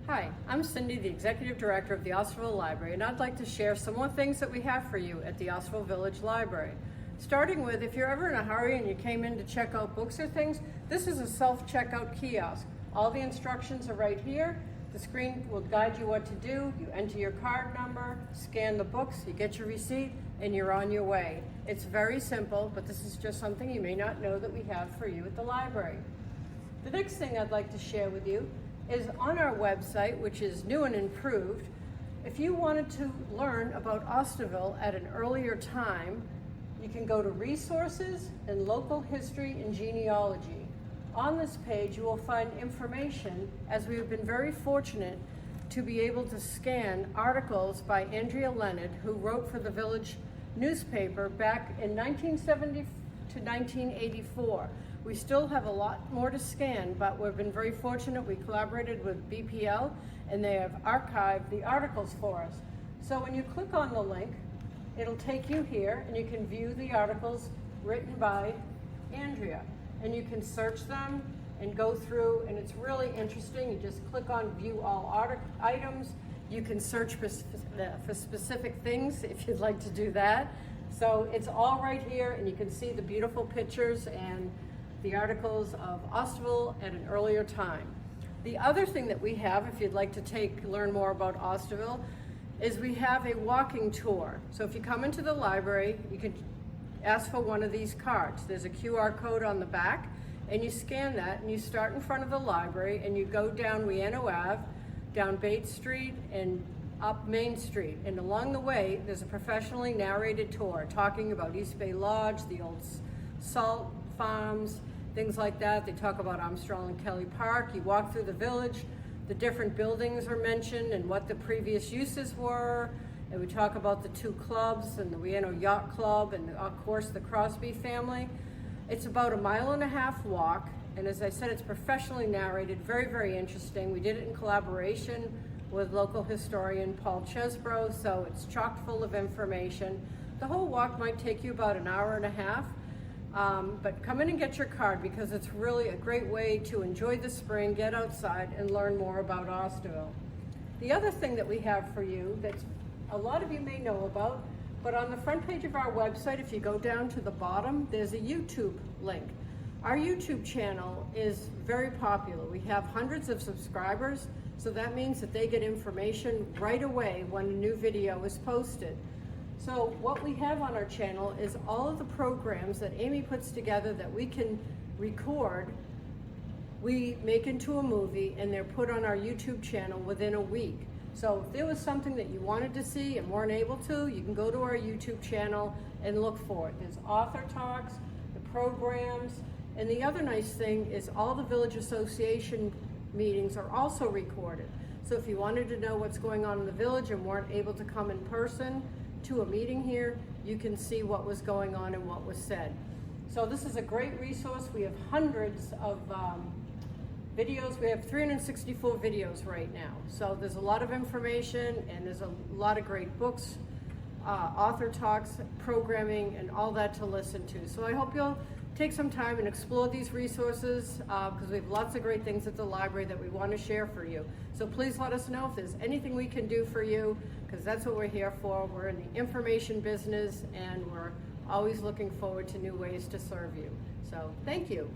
Hi, I'm Cindy, the Executive Director of the Osterville Library, and I'd like to share some more things that we have for you at the Osterville Village Library. Starting with, if you're ever in a hurry and you came in to check out books or things, this is a self-checkout kiosk. All the instructions are right here. The screen will guide you what to do. You enter your card number, scan the books, you get your receipt, and you're on your way. It's very simple, but this is just something you may not know that we have for you at the library. The next thing I'd like to share with you is on our website, which is new and improved. If you wanted to learn about Osterville at an earlier time, you can go to Resources and Local History and Genealogy. On this page, you will find information, as we have been very fortunate to be able to scan articles by Andrea Leonard, who wrote for the Village newspaper back in 1970 to 1984. We still have a lot more to scan, but we've been very fortunate. We collaborated with BPL and they have archived the articles for us. So when you click on the link, it'll take you here and you can view the articles written by Andrea. And you can search them and go through, and it's really interesting. You just click on view all items. You can search for specific things if you'd like to do that. So it's all right here, and you can see the beautiful pictures and the articles of Osterville at an earlier time. The other thing that we have, if you'd like to learn more about Osterville, is we have a walking tour. So if you come into the library, you can ask for one of these cards. There's a QR code on the back, and you scan that, and you start in front of the library, and you go down Rieno Ave, down Bates Street, and up Main Street. And along the way, there's a professionally narrated tour talking about East Bay Lodge, the old salt farms, things like that. They talk about Armstrong and Kelly Park. You walk through the village, the different buildings are mentioned and what the previous uses were. And we talk about the two clubs and the Rieno Yacht Club and of course the Crosby family. It's about a 1.5 mile walk. And as I said, it's professionally narrated, very, very interesting. We did it in collaboration with local historian Paul Chesbrough, so it's chock full of information. The whole walk might take you about 1.5 hours. But come in and get your card because it's really a great way to enjoy the spring, get outside, and learn more about Osterville. The other thing that we have for you that a lot of you may know about, but on the front page of our website, if you go down to the bottom, there's a YouTube link. Our YouTube channel is very popular. We have hundreds of subscribers, so that means that they get information right away when a new video is posted. So what we have on our channel is all of the programs that Amy puts together that we can record, we make into a movie, and they're put on our YouTube channel within a week. So if there was something that you wanted to see and weren't able to, you can go to our YouTube channel and look for it. There's author talks, the programs, and the other nice thing is all the Village Association meetings are also recorded. So if you wanted to know what's going on in the village and weren't able to come in person to a meeting here, you can see what was going on and what was said. So this is a great resource. We have hundreds of videos. We have 364 videos right now. So there's a lot of information and there's a lot of great books, author talks, programming, and all that to listen to. So I hope you'll take some time and explore these resources because we have lots of great things at the library that we want to share for you. So please let us know if there's anything we can do for you because that's what we're here for. We're in the information business and we're always looking forward to new ways to serve you. So thank you.